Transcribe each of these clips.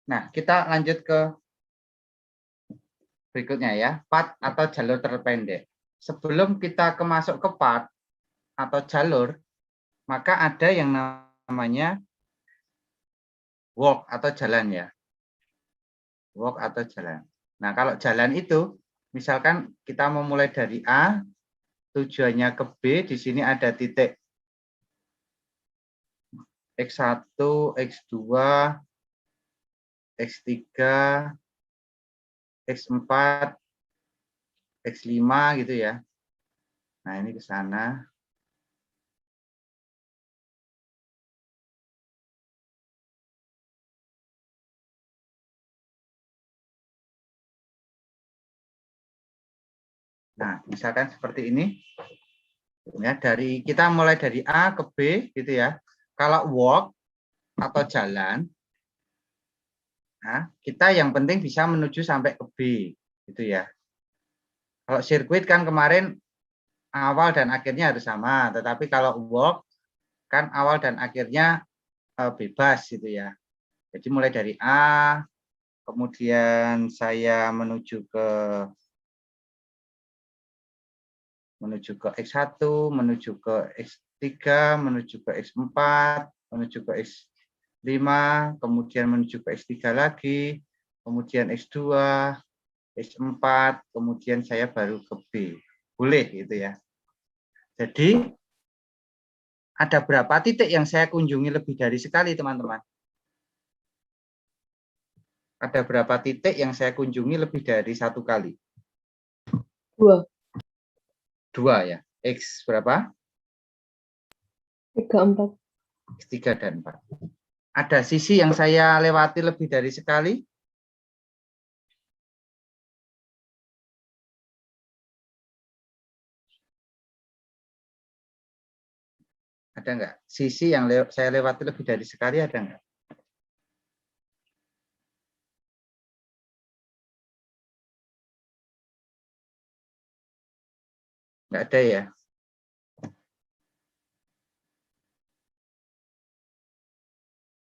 Nah, kita lanjut ke berikutnya ya, path atau jalur terpendek. Sebelum kita masuk ke path atau jalur, maka ada yang namanya walk atau jalan ya. Walk atau jalan. Nah, kalau jalan itu, misalkan kita memulai dari A, tujuannya ke B, di sini ada titik X1, X2, X3, X4, X5 gitu ya. Nah, ini ke sana. Nah, misalkan seperti ini. Ya, kita mulai dari A ke B gitu ya. Kalau walk atau jalan, nah, kita yang penting bisa menuju sampai ke B gitu ya. Kalau sirkuit kan kemarin awal dan akhirnya harus sama, tetapi kalau walk kan awal dan akhirnya bebas gitu ya. Jadi mulai dari A, kemudian saya menuju ke X1, menuju ke X3, menuju ke X4, menuju ke X5, kemudian menuju ke X3 lagi, kemudian X2, X4, kemudian saya baru ke B. Boleh gitu ya. Jadi ada berapa titik yang saya kunjungi lebih dari sekali, teman-teman? Ada berapa titik yang saya kunjungi lebih dari satu kali? 2. 2 ya. X berapa? 3, 4. X3 dan 4. Ada sisi yang saya lewati lebih dari sekali? Ada enggak? Sisi yang saya lewati lebih dari sekali ada enggak? Enggak ada ya?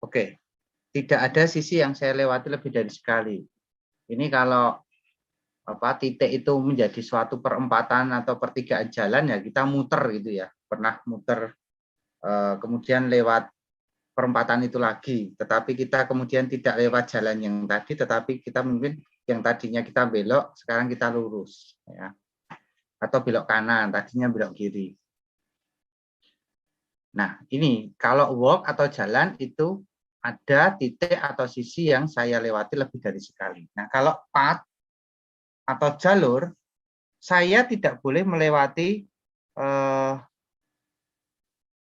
Oke. Tidak ada sisi yang saya lewati lebih dari sekali. Ini kalau titik itu menjadi suatu perempatan atau pertigaan jalan ya kita muter gitu ya. Pernah muter kemudian lewat perempatan itu lagi, tetapi kita kemudian tidak lewat jalan yang tadi, tetapi kita mungkin yang tadinya kita belok, sekarang kita lurus, ya. Atau belok kanan, tadinya belok kiri. Nah, ini kalau walk atau jalan itu ada titik atau sisi yang saya lewati lebih dari sekali. Nah, kalau path atau jalur, saya tidak boleh melewati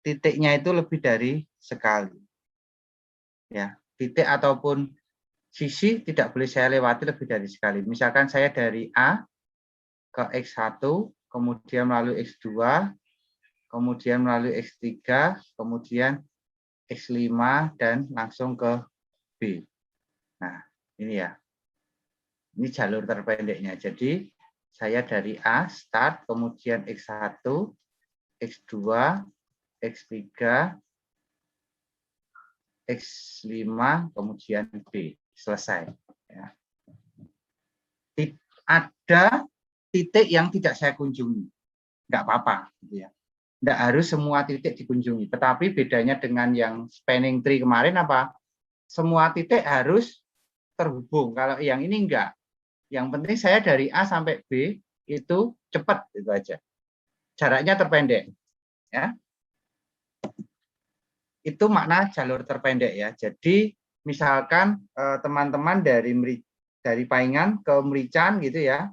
titiknya itu lebih dari sekali. Ya, titik ataupun sisi tidak boleh saya lewati lebih dari sekali. Misalkan saya dari A ke X1, kemudian melalui X2, kemudian melalui X3, kemudian X5, dan langsung ke B. Nah, ini ya. Ini jalur terpendeknya. Jadi, saya dari A, start, kemudian X1, X2, X3, X5, kemudian B. Selesai. Ya. Ada titik yang tidak saya kunjungi. Nggak apa-apa. Gitu ya. Nggak harus semua titik dikunjungi. Tetapi bedanya dengan yang spanning tree kemarin apa? Semua titik harus terhubung. Kalau yang ini enggak. Yang penting saya dari A sampai B itu cepat, itu aja. Jaraknya terpendek. Ya. Itu makna jalur terpendek ya. Jadi misalkan teman-teman dari Paingan ke Merican gitu ya,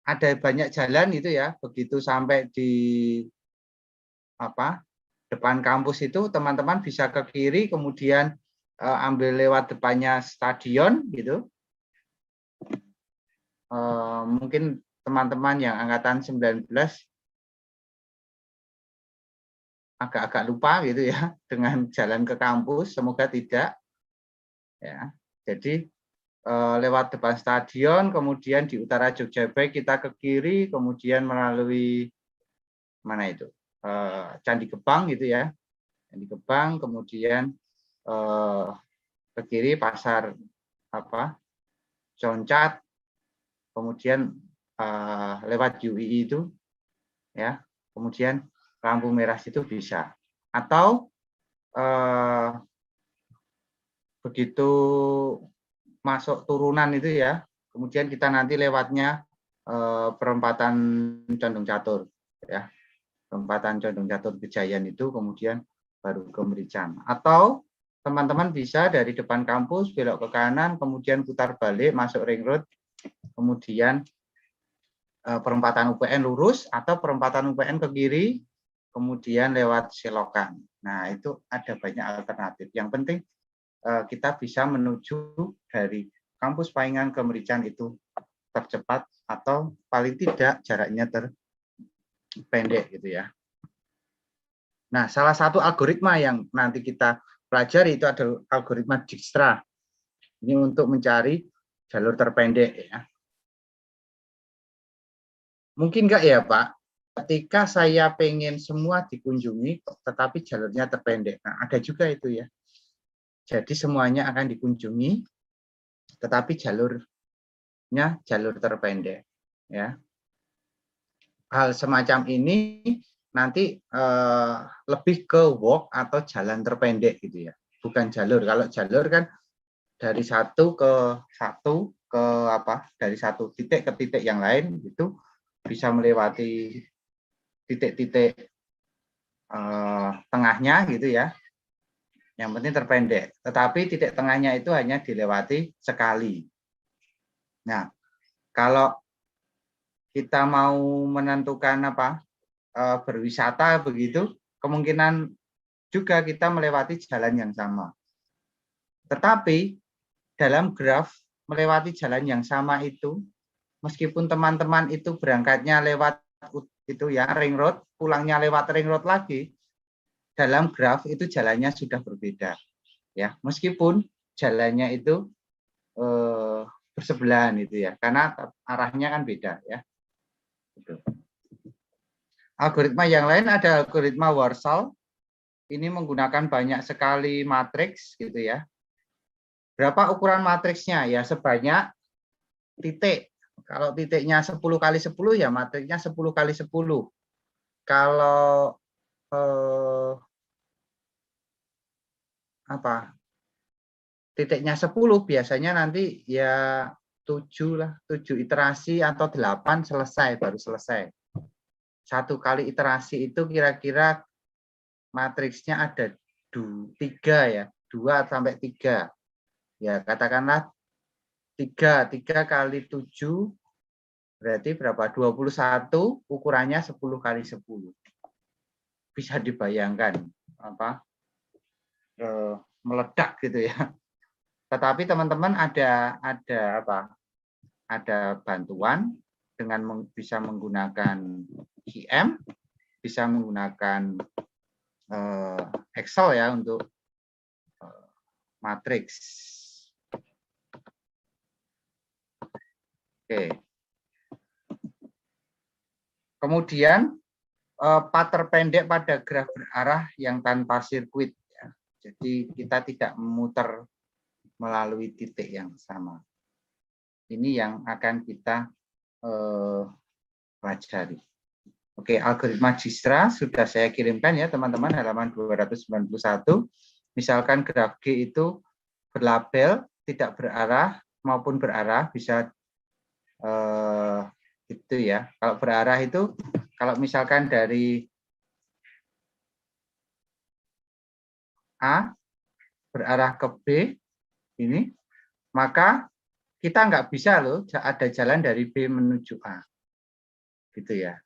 ada banyak jalan gitu ya, begitu sampai di depan kampus itu teman-teman bisa ke kiri, kemudian ambil lewat depannya stadion gitu. Mungkin teman-teman yang angkatan 19 agak-agak lupa gitu ya dengan jalan ke kampus, semoga tidak ya. Jadi lewat depan stadion, kemudian di utara Jogja kita ke kiri, kemudian melalui mana itu Candi Gebang gitu ya, Candi Gebang, kemudian ke kiri pasar concat, kemudian lewat UI itu, ya, kemudian lampu merah itu bisa. Atau begitu masuk turunan itu ya, kemudian kita nanti lewatnya perempatan Condong Catur, ya, perempatan Condong Catur Gejayan itu, kemudian baru ke Merican. Atau teman-teman bisa dari depan kampus belok ke kanan, kemudian putar balik masuk ring road, kemudian perempatan UPN lurus, atau perempatan UPN ke kiri, kemudian lewat selokan. Nah, itu ada banyak alternatif. Yang penting kita bisa menuju dari kampus Paingan ke Merican itu tercepat, atau paling tidak jaraknya terpendek gitu ya. Nah, salah satu algoritma yang nanti kita pelajari itu adalah algoritma Dijkstra. Ini untuk mencari jalur terpendek ya. Mungkin enggak ya Pak, ketika saya pengen semua dikunjungi tetapi jalurnya terpendek. Nah, ada juga itu ya. Jadi semuanya akan dikunjungi tetapi jalurnya jalur terpendek ya. Hal semacam ini nanti lebih ke walk atau jalan terpendek gitu ya, bukan jalur. Kalau jalur kan dari satu ke dari satu titik ke titik yang lain itu bisa melewati titik-titik tengahnya gitu ya. Yang penting terpendek. Tetapi titik tengahnya itu hanya dilewati sekali. Nah, kalau kita mau menentukan berwisata begitu, kemungkinan juga kita melewati jalan yang sama. Tetapi dalam graf melewati jalan yang sama itu, meskipun teman-teman itu berangkatnya lewat itu ya ring road, pulangnya lewat ring road lagi, dalam graf itu jalannya sudah berbeda. Ya, meskipun jalannya itu bersebelahan itu ya, karena arahnya kan beda ya. Gitu. Algoritma yang lain ada algoritma Warsaw. Ini menggunakan banyak sekali matriks gitu ya. Berapa ukuran matriksnya? Ya sebanyak titik. Kalau titiknya 10 kali 10 ya matriksnya 10 kali 10. Kalau titiknya 10 biasanya nanti ya 7 lah, 7 iterasi atau 8 selesai, baru selesai. Satu kali iterasi itu kira-kira matriksnya ada 3 ya, 2 sampai 3. Ya, katakanlah 3 kali 7 berarti berapa? 21, ukurannya 10 kali 10. Bisa dibayangkan meledak gitu ya. Tetapi teman-teman ada bantuan dengan bisa menggunakan IM, bisa menggunakan Excel ya untuk matriks. Oke. Kemudian path terpendek pada graf berarah yang tanpa sirkuit. Ya. Jadi kita tidak memutar melalui titik yang sama. Ini yang akan kita pelajari. Oke, algoritma Dijkstra sudah saya kirimkan ya teman-teman, halaman 291. Misalkan graf G itu berlabel tidak berarah maupun berarah, bisa itu ya. Kalau berarah itu kalau misalkan dari A berarah ke B ini, maka kita nggak bisa loh ada jalan dari B menuju A. Gitu ya.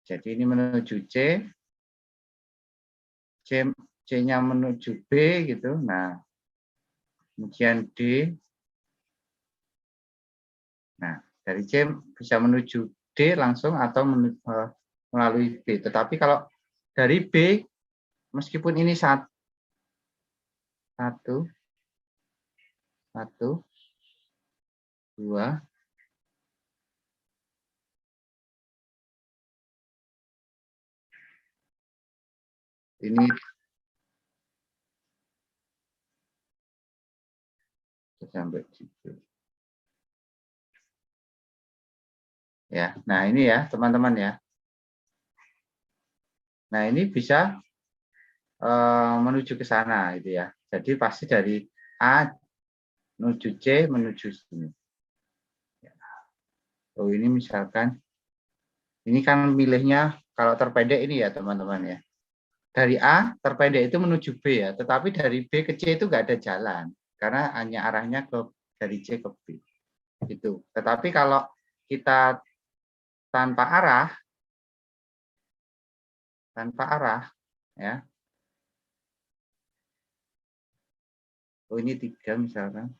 Jadi ini menuju C, C-nya menuju B gitu. Nah, kemudian D. Nah, dari C bisa menuju D langsung atau melalui B. Tetapi kalau dari B, meskipun ini satu, dua, Ini sampai situ. Ya, nah ini ya teman-teman ya. Nah ini bisa menuju ke sana gitu ya. Jadi pasti dari A menuju C menuju sini. Oh ini misalkan, ini kan milihnya kalau terpendek ini ya teman-teman ya. Dari A terpendek itu menuju B ya, tetapi dari B ke C itu nggak ada jalan karena hanya arahnya ke dari C ke B itu. Tetapi kalau kita tanpa arah ya. Oh ini 3 misalkan.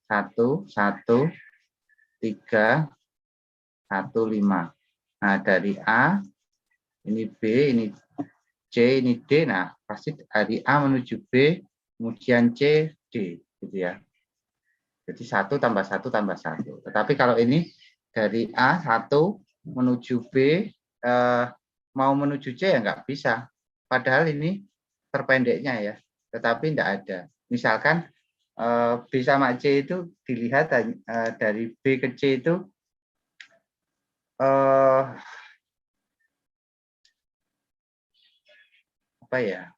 1 1 3 1 5. Nah, dari A ini B, ini C, ini D. Nah, pasti dari A menuju B, kemudian C, D gitu ya. Jadi 1 tambah 1 tambah 1. Tetapi kalau ini dari A 1 menuju B, mau menuju C ya nggak bisa. Padahal ini terpendeknya ya, tetapi nggak ada. Misalkan B sama C itu dilihat dari B ke C itu apa ya?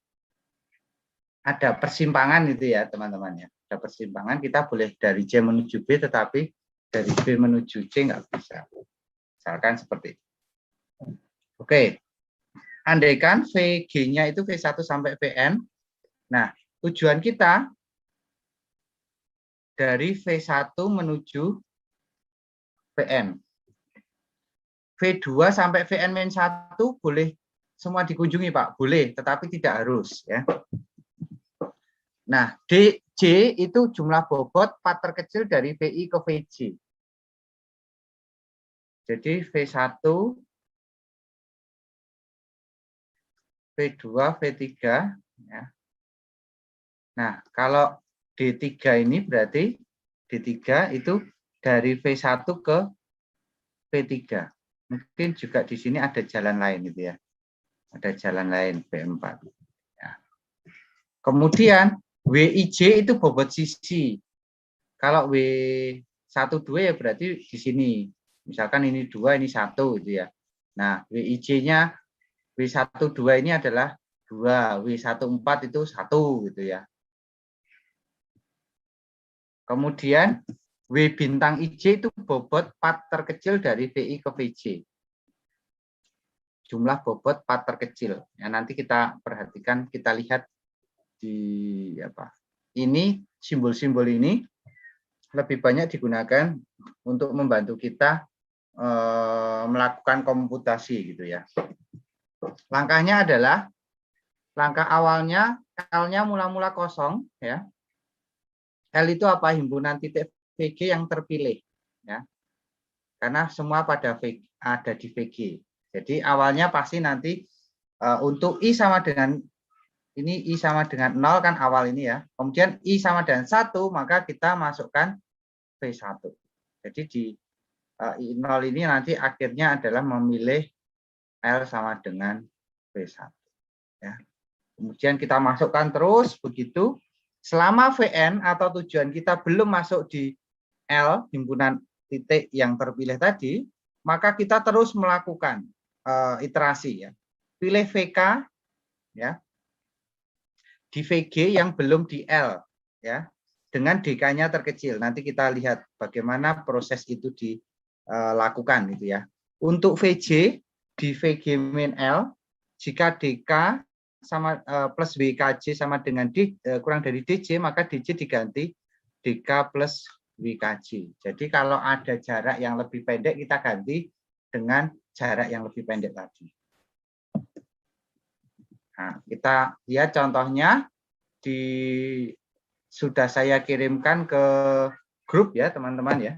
Ada persimpangan itu ya teman-teman ya. Ada persimpangan, kita boleh dari C menuju B, tetapi dari B menuju C nggak bisa. Misalkan seperti itu. Oke, andaikan VG-nya itu V1 sampai Vn. Nah, tujuan kita dari V1 menuju Vn. V2 sampai Vn-1 boleh semua dikunjungi, Pak. Boleh, tetapi tidak harus ya. Nah, DJ itu jumlah bobot part terkecil dari VI ke VJ. Jadi V1, V2, V3 ya. Nah, kalau D3 ini berarti D3 itu dari V1 ke V3. Mungkin juga di sini ada jalan lain gitu ya. Ada jalan lain V4. Ya. Kemudian WIJ itu bobot sisi. Kalau W12 ya berarti di sini. Misalkan ini 2, ini 1 gitu ya. Nah, WIJ-nya W12 ini adalah 2, W14 itu 1 gitu ya. Kemudian W bintang IJ itu bobot part terkecil dari VI ke VJ. Jumlah bobot part terkecil. Ya, nanti kita perhatikan, kita lihat di apa. Ini simbol-simbol ini lebih banyak digunakan untuk membantu kita melakukan komputasi gitu ya. Langkahnya adalah langkah awalnya L-nya mula-mula kosong ya. L itu apa? Himpunan titik VG yang terpilih ya. Karena semua pada ada di VG. Jadi awalnya pasti nanti untuk I sama dengan ini, I sama dengan 0 kan awal ini ya. Kemudian I sama dengan 1, maka kita masukkan V1. Jadi di I0 ini nanti akhirnya adalah memilih L sama dengan V1. Ya. Kemudian kita masukkan terus begitu. Selama Vn atau tujuan kita belum masuk di L, himpunan titik yang terpilih tadi, maka kita terus melakukan iterasi ya. Pilih VK ya. Di VG yang belum di L ya. Dengan DK-nya terkecil. Nanti kita lihat bagaimana proses itu dilakukan gitu ya. Untuk VJ di VG min L, jika DK sama plus WKJ sama dengan kurang dari DJ, maka DJ diganti DK plus WKJ. Jadi kalau ada jarak yang lebih pendek, kita ganti dengan jarak yang lebih pendek tadi. Nah, kita lihat contohnya sudah saya kirimkan ke grup ya teman-teman ya.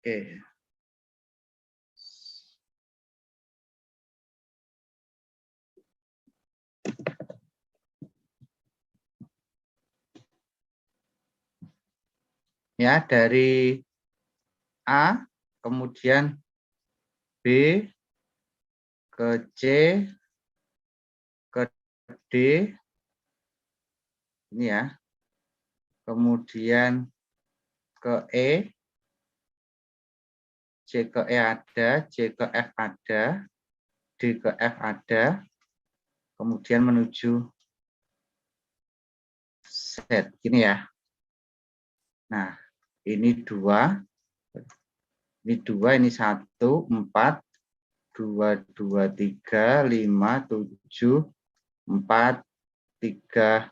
Oke. ya, dari A, kemudian B, ke C, ke D, ini ya, kemudian ke E, C ke E ada, C ke F ada, D ke F ada, kemudian menuju Z, gini ya. Nah, ini 2, ini 2, ini 1, 4, 2, 2, 3, 5, 7, 4, 3,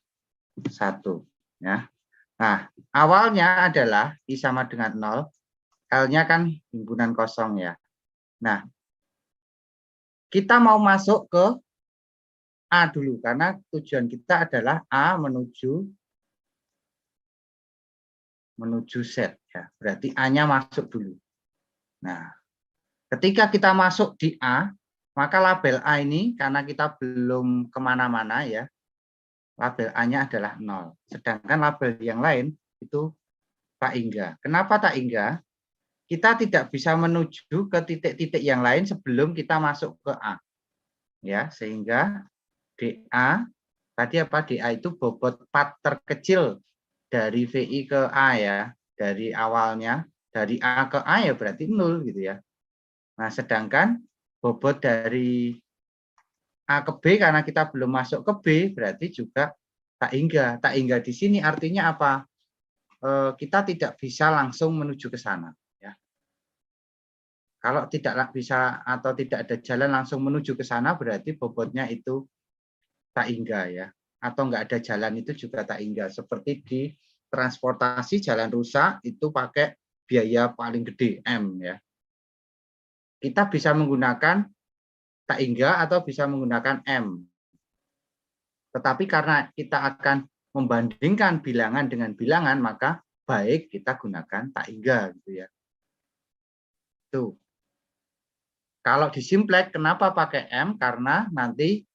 1. Ya. Nah, awalnya adalah I sama dengan 0, L-nya kan himpunan kosong ya. Nah, kita mau masuk ke A dulu, karena tujuan kita adalah A menuju Z. Ya. Berarti A-nya masuk dulu. Nah, ketika kita masuk di A, maka label A ini, karena kita belum kemana-mana ya, label A-nya adalah 0. Sedangkan label yang lain itu tak hingga. Kenapa tak hingga? Kita tidak bisa menuju ke titik-titik yang lain sebelum kita masuk ke A. Ya, sehingga DA, tadi apa? DA itu bobot part terkecil dari VI ke A ya. Dari awalnya, dari A ke A ya berarti 0 gitu ya. Nah, sedangkan bobot dari A ke B karena kita belum masuk ke B berarti juga tak hingga. Tak hingga di sini artinya apa? Kita tidak bisa langsung menuju ke sana. Ya. Kalau tidak bisa atau tidak ada jalan langsung menuju ke sana berarti bobotnya itu tak hingga ya. Atau nggak ada jalan itu juga tak hingga. Seperti di transportasi jalan rusak itu pakai biaya paling gede M ya. Kita bisa menggunakan tak hingga atau bisa menggunakan M. Tetapi karena kita akan membandingkan bilangan dengan bilangan, maka baik kita gunakan tak hingga gitu ya. Tuh. Kalau di simplex kenapa pakai M? Karena nanti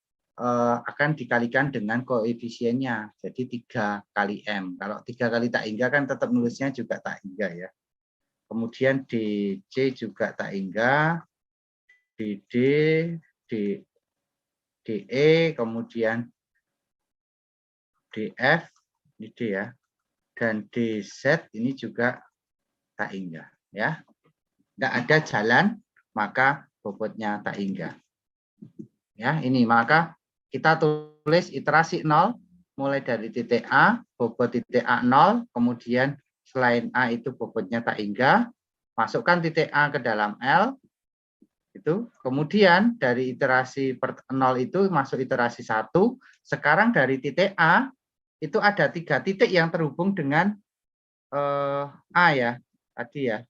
akan dikalikan dengan koefisiennya. Jadi 3 kali M. Kalau 3 kali tak hingga kan tetap nulisnya juga tak hingga ya. Kemudian di C juga tak hingga, di D, di DE, kemudian DF, ini D ya, dan DZ ini juga tak hingga ya. Tidak ada jalan, maka bobotnya tak hingga. Ya, ini maka kita tulis iterasi 0 mulai dari titik A, bobot titik A 0, kemudian selain A itu bobotnya tak hingga, masukkan titik A ke dalam L, itu kemudian dari iterasi 0 itu masuk iterasi 1, sekarang dari titik A itu ada 3 titik yang terhubung dengan A ya, tadi ya.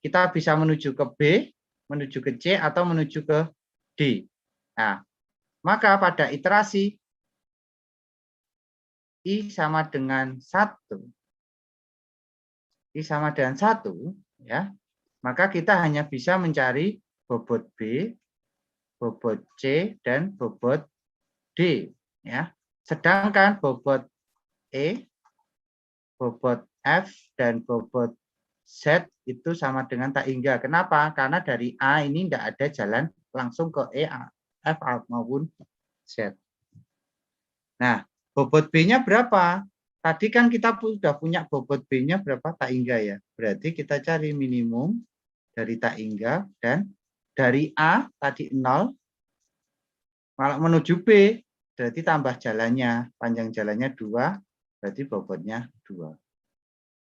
Kita bisa menuju ke B, menuju ke C, atau menuju ke D. Nah, maka pada iterasi I sama dengan 1, I sama dengan 1, ya, maka kita hanya bisa mencari bobot B, bobot C, dan bobot D. Ya. Sedangkan bobot E, bobot F, dan bobot Z itu sama dengan tak hingga. Kenapa? Karena dari A ini tidak ada jalan langsung ke E, F maupun Z. Nah, bobot B-nya berapa? Tadi kan kita sudah punya bobot B-nya berapa? Tak hingga ya. Berarti kita cari minimum dari tak hingga dan dari A tadi 0. Kalau menuju B berarti tambah jalannya. Panjang jalannya 2, berarti bobotnya 2.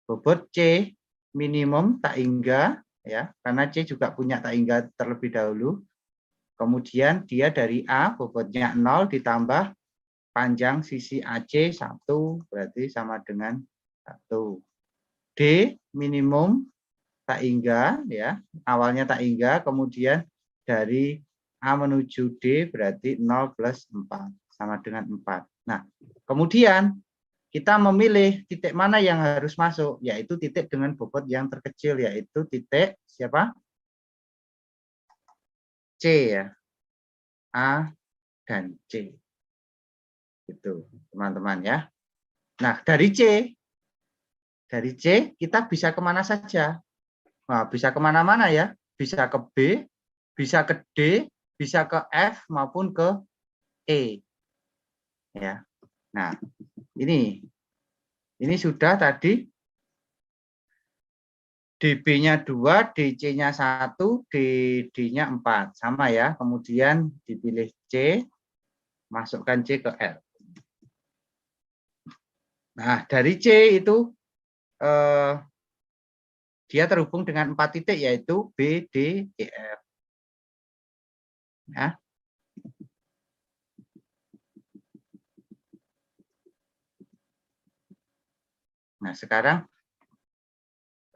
Bobot C minimum tak hingga ya, karena C juga punya tak hingga terlebih dahulu. Kemudian dia dari A bobotnya 0 ditambah panjang sisi AC 1 berarti sama dengan 1. D minimum tak hingga ya, awalnya tak hingga, kemudian dari A menuju D berarti 0 plus 4 sama dengan 4. Nah, kemudian kita memilih titik mana yang harus masuk, yaitu titik dengan bobot yang terkecil, yaitu titik siapa? C ya. A dan C. Itu, teman-teman ya. Nah, dari C Dari C kita bisa kemana saja. Nah, bisa kemana-mana ya. Bisa ke B, bisa ke D, bisa ke F maupun ke E. Ya. Nah, ini sudah tadi DB-nya 2, DC-nya 1, DD-nya 4. Sama ya. Kemudian dipilih C, masukkan C ke L. Nah, dari C itu dia terhubung dengan 4 titik, yaitu B, D, E, F. Ya. Nah, sekarang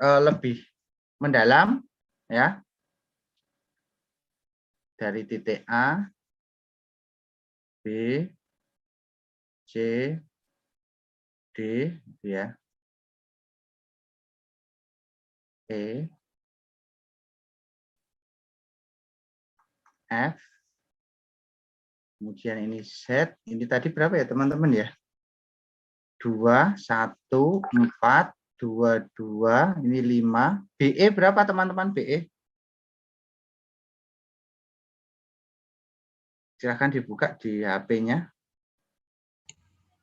lebih mendalam, ya, dari titik A, B, C, D, ya, E, F, kemudian ini Z, ini tadi berapa ya teman-teman ya? 2, 1, 4, 2, 2, ini 5. BE berapa teman-teman BE? Silahkan dibuka di HP-nya.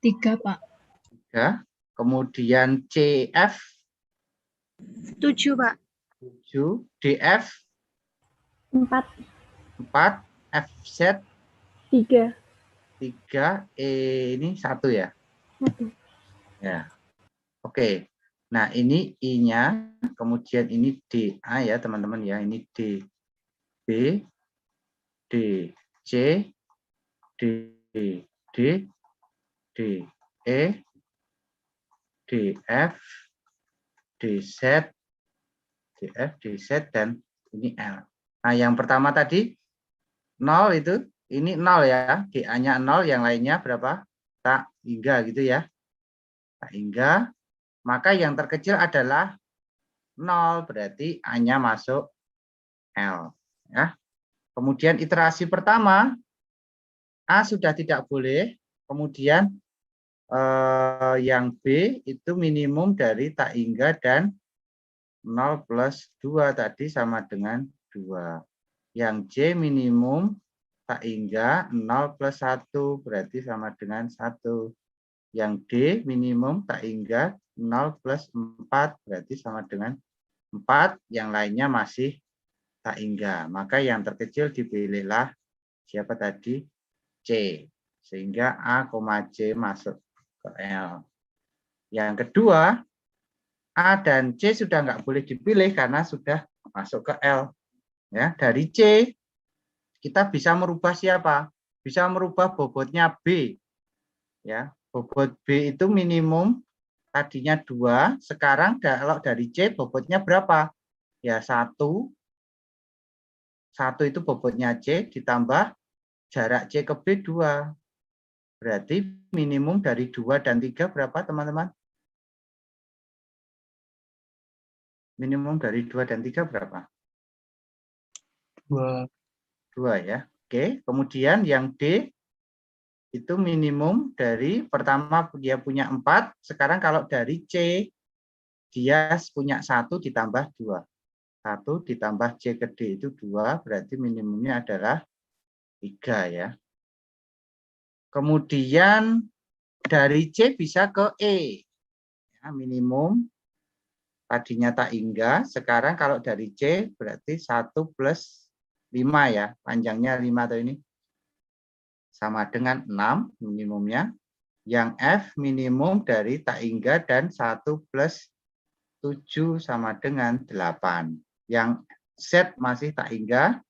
3, Pak. 3. Kemudian CF 7, Pak. 7, DF 4. 4, FZ 3. 3, E ini 1 ya. 1. Ya. Oke. Nah, ini I-nya, kemudian ini DA ya, teman-teman ya. Ini D, B, D, C, D, D, D, E, D, F, D, Z, D, F, D, Z, dan ini L. Nah, yang pertama tadi 0 itu, ini 0 ya. DA-nya 0, yang lainnya berapa? Tak hingga gitu ya. Tak hingga. Maka yang terkecil adalah 0, berarti A-nya masuk L. Ya. Kemudian iterasi pertama, A sudah tidak boleh. Kemudian yang B itu minimum dari tak hingga dan 0 plus 2 tadi sama dengan 2. Yang C minimum tak hingga 0 plus 1 berarti sama dengan 1. Yang D minimum tak hingga 0 plus 4 berarti sama dengan 4, yang lainnya masih tak hingga. Maka yang terkecil dipilihlah siapa tadi? C. Sehingga A, C masuk ke L. Yang kedua, A dan C sudah nggak boleh dipilih karena sudah masuk ke L. Ya, dari C kita bisa merubah siapa? Bisa merubah bobotnya B. Ya, bobot B itu minimum tadinya 2, sekarang kalau dari C bobotnya berapa? Ya 1 itu bobotnya C ditambah jarak C ke B 2. Berarti minimum dari 2 dan 3 berapa teman-teman? Minimum dari 2 dan 3 berapa? 2. 2 ya. Oke, kemudian yang D itu minimum dari pertama dia punya 4, sekarang kalau dari C dia punya 1 ditambah 2. 1 ditambah C ke D itu 2, berarti minimumnya adalah 3 ya. Kemudian dari C bisa ke E. Ya, minimum tadinya tak hingga, sekarang kalau dari C berarti 1 plus 5 ya, panjangnya 5 atau ini. Sama dengan 6 minimumnya. Yang F minimum dari tak hingga dan 1 plus 7 sama dengan 8. Yang Z masih tak hingga.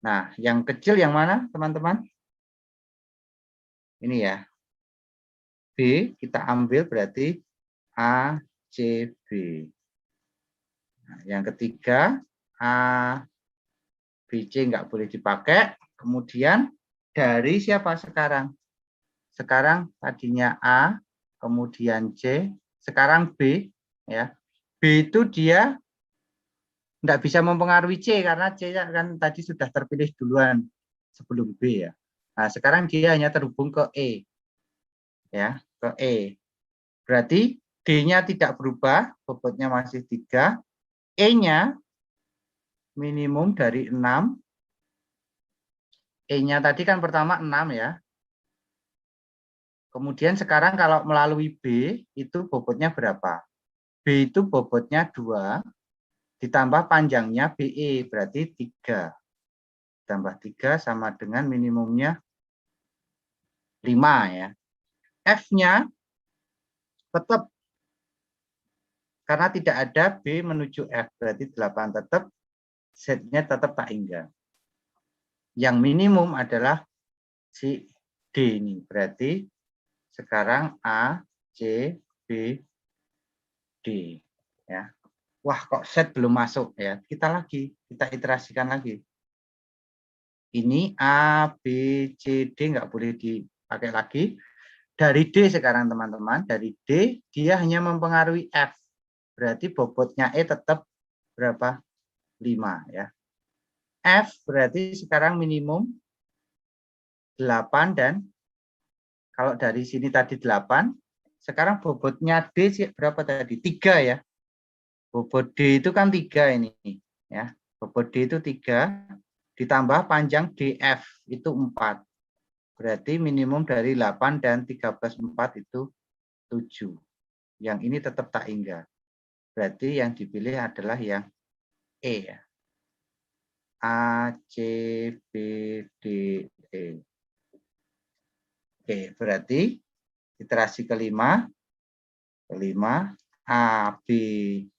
Nah, yang kecil yang mana teman-teman? Ini ya. B kita ambil berarti A, C, B. Nah, yang ketiga, A, B, C nggak boleh dipakai. Kemudian dari siapa sekarang? Sekarang tadinya A, kemudian C, sekarang B. Ya, B itu dia tidak bisa mempengaruhi C karena C kan tadi sudah terpilih duluan sebelum B ya. Nah, sekarang dia hanya terhubung ke E. Ya, ke E. Berarti D D-nya tidak berubah, bobotnya masih 3. E-nya minimum dari 6. E-nya tadi kan pertama 6 ya. Kemudian sekarang kalau melalui B, itu bobotnya berapa? B itu bobotnya 2, ditambah panjangnya BE, berarti 3. Tambah 3 sama dengan minimumnya 5 ya. F-nya tetap, karena tidak ada B menuju F, berarti 8 tetap, Z-nya tetap tak hingga. Yang minimum adalah si D ini, berarti sekarang A, C, B, D. Ya. Wah, kok Z belum masuk ya? Kita iterasikan lagi. Ini A, B, C, D nggak boleh dipakai lagi. Dari D sekarang teman-teman, dari D dia hanya mempengaruhi F. Berarti bobotnya E tetap berapa? 5 ya. F berarti sekarang minimum 8 dan kalau dari sini tadi 8, sekarang bobotnya D berapa tadi? 3 ya. Bobot D itu kan 3 ini ya. Bobot D itu 3 ditambah panjang DF itu 4. Berarti minimum dari 8 dan 13 4 itu 7. Yang ini tetap tak hingga. Berarti yang dipilih adalah yang E ya. A, C, B, D, E. Oke, berarti iterasi kelima A, B,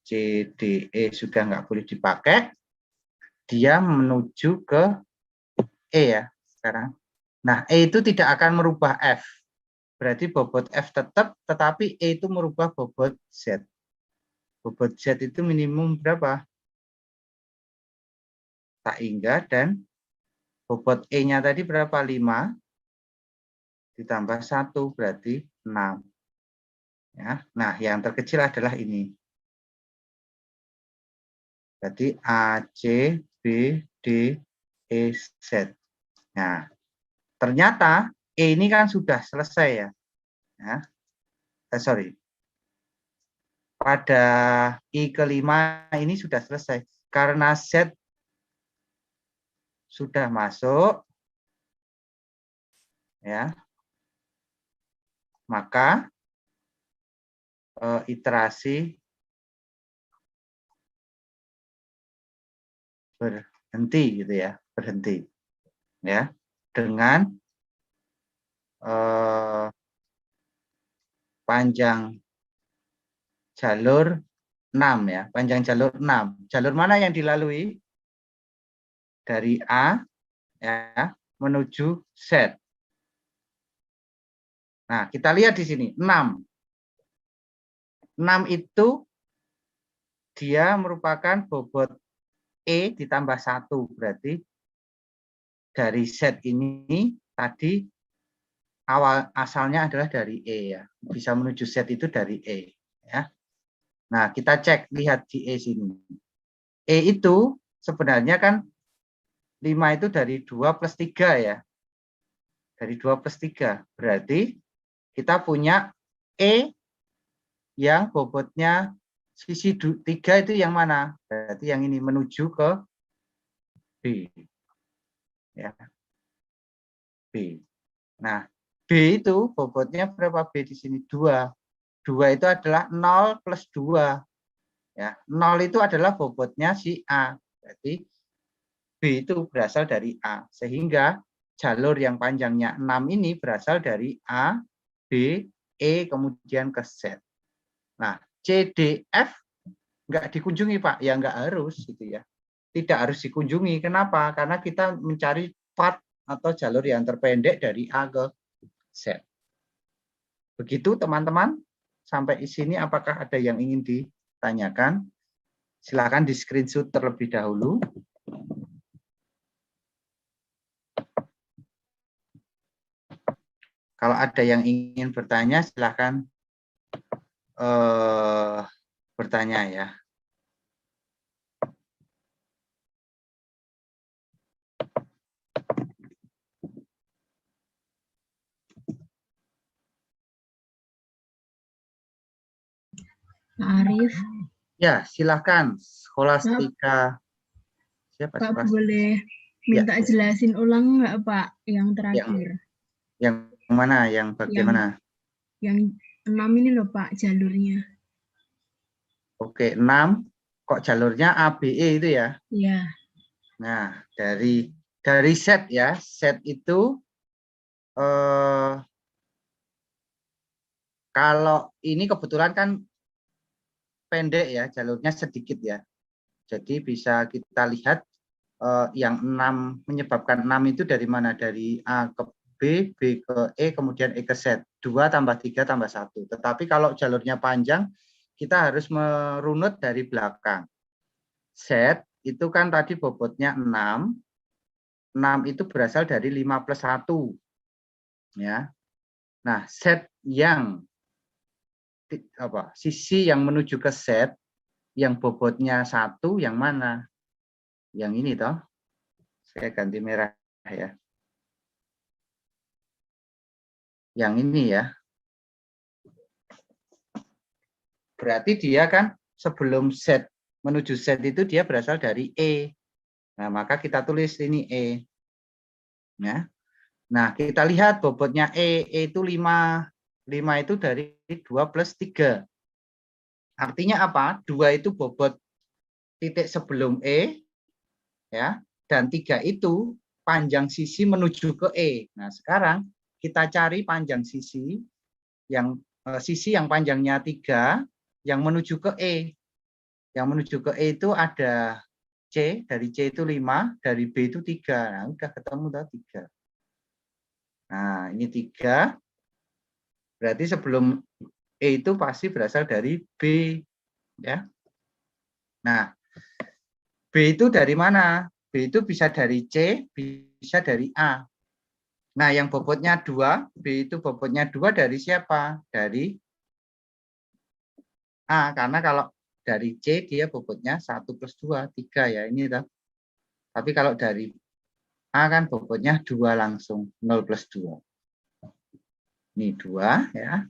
C, D, E sudah nggak boleh dipakai. Dia menuju ke E ya sekarang. Nah, E itu tidak akan merubah F. Berarti bobot F tetap, tetapi E itu merubah bobot Z. Bobot Z itu minimum berapa? Tak hingga, dan bobot E-nya tadi berapa? 5 ditambah 1 berarti 6. Ya. Nah, yang terkecil adalah ini. Berarti A, C, B, D, E, Z. Nah, ternyata E ini kan sudah selesai ya. Sorry. Pada I kelima ini sudah selesai. Karena Z sudah masuk, ya, maka iterasi berhenti gitu ya, berhenti ya dengan panjang jalur 6 ya, panjang jalur 6. Jalur mana yang dilalui? Dari A ya menuju Z. Nah, kita lihat di sini 6. 6 itu dia merupakan bobot E ditambah 1, berarti dari Z ini tadi asalnya adalah dari E ya. Bisa menuju Z itu dari E ya. Nah, kita cek, lihat di E sini. E itu sebenarnya kan 5 itu dari 2 plus 3 ya. Dari 2 plus 3. Berarti kita punya E yang bobotnya sisi 3 itu yang mana? Berarti yang ini menuju ke B. Ya. B. Nah, B itu bobotnya berapa B di sini? 2. 2 itu adalah 0 plus 2. Ya, 0 itu adalah bobotnya si A. Berarti B itu berasal dari A. Sehingga jalur yang panjangnya 6 ini berasal dari A, B, E, kemudian ke Z. Nah, C, D, F nggak dikunjungi, Pak. Ya nggak harus gitu ya. Tidak harus dikunjungi. Kenapa? Karena kita mencari path atau jalur yang terpendek dari A ke Z. Begitu teman-teman. Sampai di sini apakah ada yang ingin ditanyakan? Silakan di screenshot terlebih dahulu. Kalau ada yang ingin bertanya, silakan bertanya ya. Pak Arif. Ya, silakan. Scholastica. Siapa? Pak Scholastica? boleh Ya, minta jelasin ulang nggak Pak yang terakhir? yang mana? Yang bagian mana? Yang 6 ini loh Pak jalurnya. Oke, 6. Kok jalurnya ABE itu ya? Iya. Nah, dari set ya. Set itu kalau ini kebetulan kan pendek ya, jalurnya sedikit ya. Jadi bisa kita lihat yang 6 menyebabkan 6 itu dari mana? Dari A ke B, B ke E, kemudian E ke Z. 2 tambah 3 tambah 1. Tetapi kalau jalurnya panjang, kita harus merunut dari belakang. Z itu kan tadi bobotnya 6. 6 itu berasal dari 5 plus 1. Ya. Nah, Z yang sisi yang menuju ke Z yang bobotnya 1 yang mana? Yang ini toh. Saya ganti merah ya. Yang ini ya. Berarti dia kan sebelum Z menuju Z itu dia berasal dari E. Nah, maka kita tulis ini E. Ya. Nah, kita lihat bobotnya E itu 5. 5 itu dari 2 plus 3. Artinya apa? 2 itu bobot titik sebelum E, ya, dan 3 itu panjang sisi menuju ke E. Nah, sekarang kita cari panjang sisi yang panjangnya 3 yang menuju ke E. Yang menuju ke E itu ada C, dari C itu 5, dari B itu 3. Nah, udah ketemu dah 3. Nah, ini 3. Berarti sebelum E itu pasti berasal dari B, ya. Nah, B itu dari mana? B itu bisa dari C, bisa dari A. Nah, yang bobotnya 2, B itu bobotnya 2 dari siapa? Dari A, karena kalau dari C dia bobotnya 1 plus 2, 3 ya, ini toh. Tapi kalau dari A kan bobotnya 2 langsung, 0 plus 2. Ini 2 ya.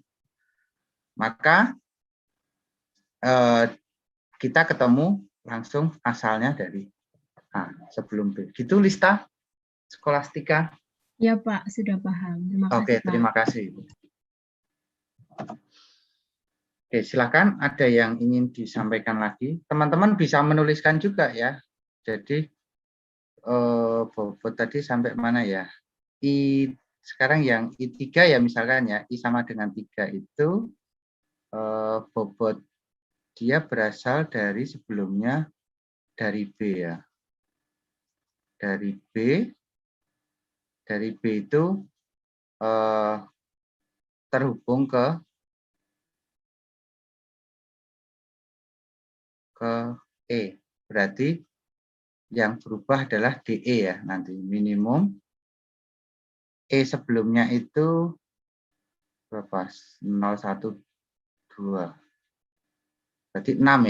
Maka kita ketemu langsung asalnya dari A sebelum B. Gitu Lista, Scholastica. Ya Pak, sudah paham. Terima kasih Oke, Pak. terima kasih. Oke, silakan ada yang ingin disampaikan lagi. Teman-teman bisa menuliskan juga ya. Jadi bobot tadi sampai mana ya? Sekarang yang I3 ya misalkan ya, I sama dengan 3 itu bobot dia berasal dari sebelumnya dari B ya. Dari B itu terhubung ke E. Berarti yang berubah adalah DE ya nanti. Minimum E sebelumnya itu berapa? 012. Berarti 6 ya.